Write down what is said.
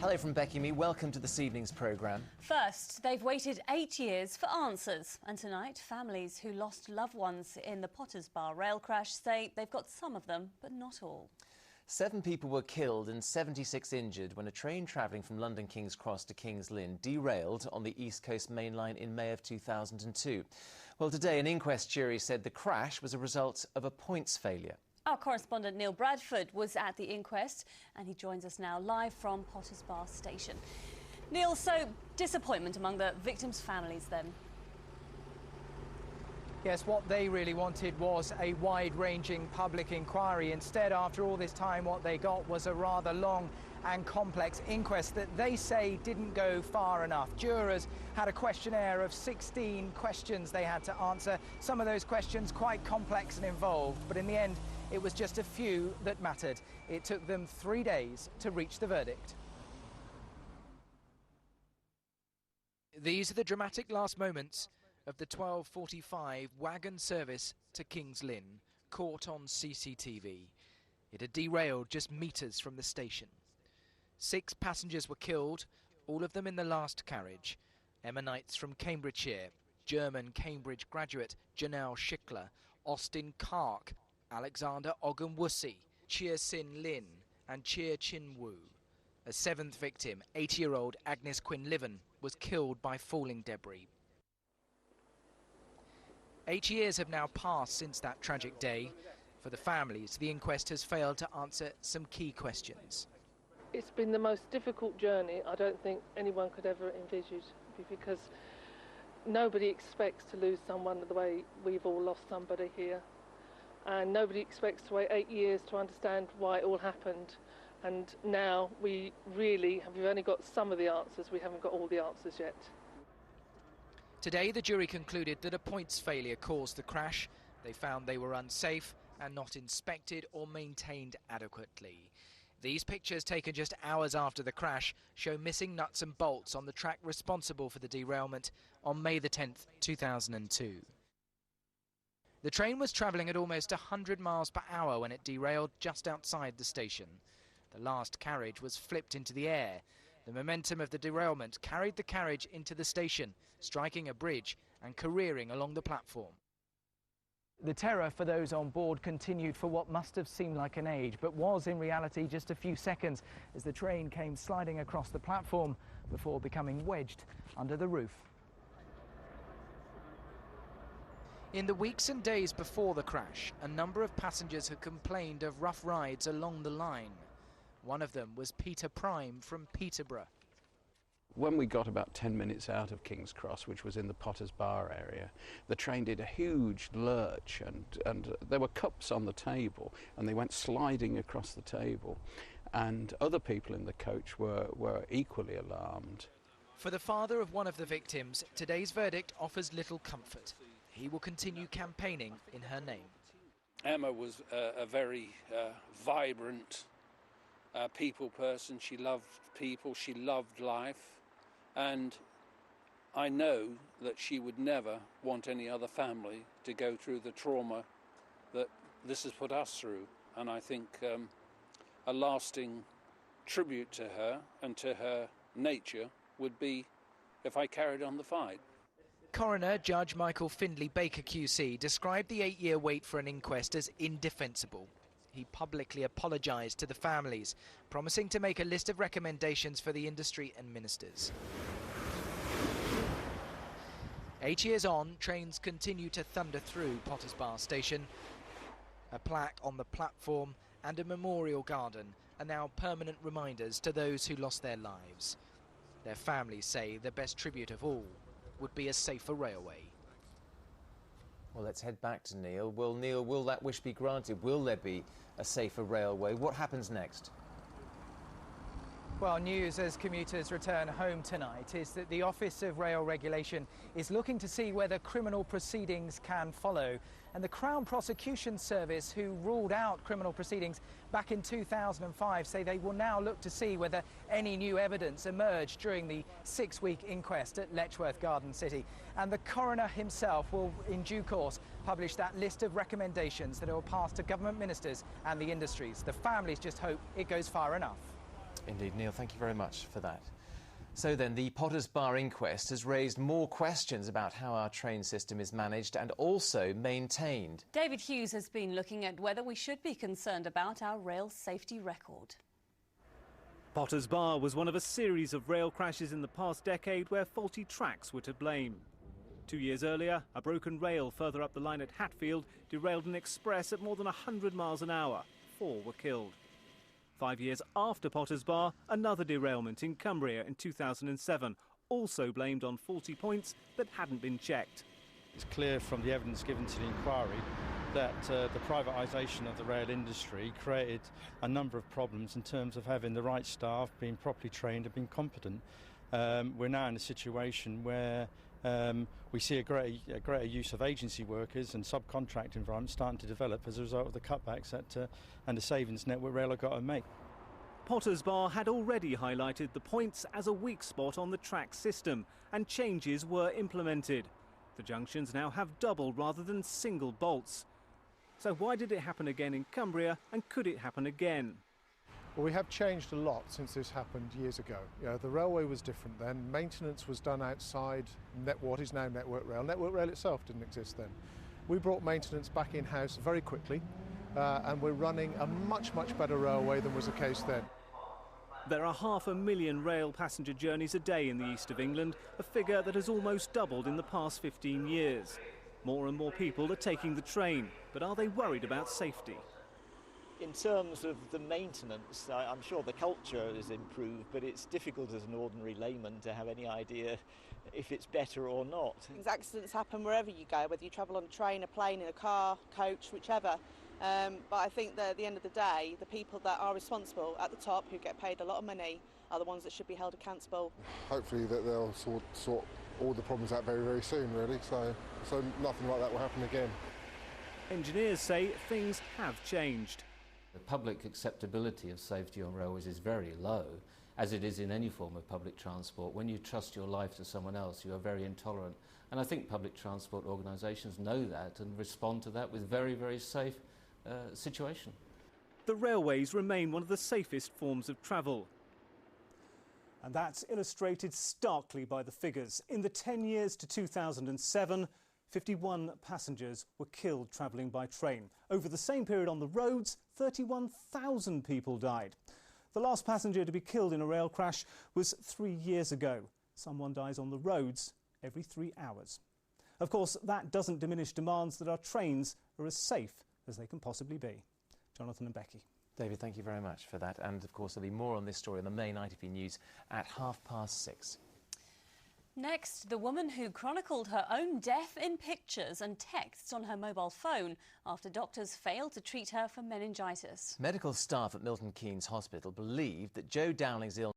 Hello from Becky Me. Welcome to this evening's programme. First, they've waited 8 years for answers. And tonight, families who lost loved ones in the Potters Bar rail crash say they've got some of them, but not all. 7 people were killed and 76 injured when a train travelling from London King's Cross to King's Lynn derailed on the East Coast Main Line in May of 2002. Well, today an inquest jury said the crash was a result of a points failure. Our correspondent Neil Bradford was at the inquest and he joins us now live from Potters Bar station. Neil, so disappointment among the victims' families then? Yes, what they really wanted was a wide-ranging public inquiry. Instead, after all this time, what they got was a rather long and complex inquest that they say didn't go far enough. Jurors had a questionnaire of 16 questions they had to answer. Some of those questions quite complex and involved, but in the end, it was just a few that mattered. It took them 3 days to reach the verdict. These are the dramatic last moments of the 12:45 wagon service to King's Lynn, caught on CCTV. It had derailed just metres from the station. 6 passengers were killed, all of them in the last carriage. Ammonites from Cambridgeshire, German Cambridge graduate Janelle Schickler, Austin Kark, Alexander Ogunwusi, Cheer Sin Lin and Cheer Chin Woo. A 7th victim, 80-year-old Agnes Quinlivan, was killed by falling debris. 8 years have now passed since that tragic day. For the families, the inquest has failed to answer some key questions. It's been the most difficult journey I don't think anyone could ever envisage, because nobody expects to lose someone the way we've all lost somebody here. And nobody expects to wait 8 years to understand why it all happened. And now we've only got some of the answers, we haven't got all the answers yet. Today, the jury concluded that a points failure caused the crash. They found they were unsafe and not inspected or maintained adequately. These pictures, taken just hours after the crash, show missing nuts and bolts on the track responsible for the derailment on May the 10th, 2002. The train was travelling at almost 100 miles per hour when it derailed just outside the station. The last carriage was flipped into the air. The momentum of the derailment carried the carriage into the station, striking a bridge and careering along the platform. The terror for those on board continued for what must have seemed like an age, but was in reality just a few seconds as the train came sliding across the platform before becoming wedged under the roof. In the weeks and days before the crash, a number of passengers had complained of rough rides along the line. One of them was Peter Prime from Peterborough. When we got about 10 minutes out of King's Cross, which was in the Potters Bar area, the train did a huge lurch and there were cups on the table and they went sliding across the table, and other people in the coach were equally alarmed. For the father of one of the victims, today's verdict offers little comfort. He will continue campaigning in her name. Emma was a very vibrant people person. She loved people, she loved life, and I know that she would never want any other family to go through the trauma that this has put us through. And I think a lasting tribute to her and to her nature would be if I carried on the fight. Coroner Judge Michael Findlay Baker QC described the 8-year wait for an inquest as indefensible. He publicly apologised to the families, promising to make a list of recommendations for the industry and ministers. 8 years on, trains continue to thunder through Potters Bar station. A plaque on the platform and a memorial garden are now permanent reminders to those who lost their lives. Their families say the best tribute of all would be a safer railway. Well, let's head back to Neil. Well, Neil, will that wish be granted? Will there be a safer railway? What happens next? Well, news as commuters return home tonight is that the Office of Rail Regulation is looking to see whether criminal proceedings can follow. And the Crown Prosecution Service, who ruled out criminal proceedings back in 2005, say they will now look to see whether any new evidence emerged during the 6-week inquest at Letchworth Garden City. And the coroner himself will, in due course, publish that list of recommendations that will pass to government ministers and the industries. The families just hope it goes far enough. Indeed, Neil, thank you very much for that. So then, the Potters Bar inquest has raised more questions about how our train system is managed and also maintained. David Hughes has been looking at whether we should be concerned about our rail safety record. Potters Bar was one of a series of rail crashes in the past decade where faulty tracks were to blame. 2 years earlier, a broken rail further up the line at Hatfield derailed an express at more than 100 miles an hour. 4 were killed. 5 years after Potters Bar, another derailment in Cumbria in 2007, also blamed on faulty points that hadn't been checked. It's clear from the evidence given to the inquiry that the privatisation of the rail industry created a number of problems in terms of having the right staff, being properly trained and being competent. We're now in a situation where we see a greater use of agency workers and subcontract environments starting to develop as a result of the cutbacks and the savings Network Rail have got to make. Potters Bar had already highlighted the points as a weak spot on the track system, and changes were implemented. The junctions now have double rather than single bolts. So why did it happen again in Cumbria, and could it happen again? Well, we have changed a lot since this happened years ago. The railway was different then. Maintenance was done outside what is now Network Rail. Network Rail itself didn't exist then. We brought maintenance back in-house very quickly, and we're running a much better railway than was the case then. There are 500,000 rail passenger journeys a day in the east of England, a figure that has almost doubled in the past 15 years. More and more people are taking the train, but are they worried about safety? In terms of the maintenance, I'm sure the culture has improved, but it's difficult as an ordinary layman to have any idea if it's better or not. Accidents happen wherever you go, whether you travel on a train, a plane, in a car, coach, whichever. But I think that at the end of the day, the people that are responsible at the top, who get paid a lot of money, are the ones that should be held accountable. Hopefully that they'll sort all the problems out very soon, really, so nothing like that will happen again. Engineers say things have changed. The public acceptability of safety on railways is very low, as it is in any form of public transport. When you trust your life to someone else, you are very intolerant. And I think public transport organisations know that and respond to that with very safe situation. The railways remain one of the safest forms of travel. And that's illustrated starkly by the figures. In the 10 years to 2007, 51 passengers were killed travelling by train. Over the same period on the roads, 31,000 people died. The last passenger to be killed in a rail crash was 3 years ago. Someone dies on the roads every 3 hours. Of course, that doesn't diminish demands that our trains are as safe as they can possibly be. Jonathan and Becky. David, thank you very much for that. And of course, there'll be more on this story on the main ITV News at 6:30. Next, the woman who chronicled her own death in pictures and texts on her mobile phone after doctors failed to treat her for meningitis. Medical staff at Milton Keynes Hospital believe that Jo Dowling's illness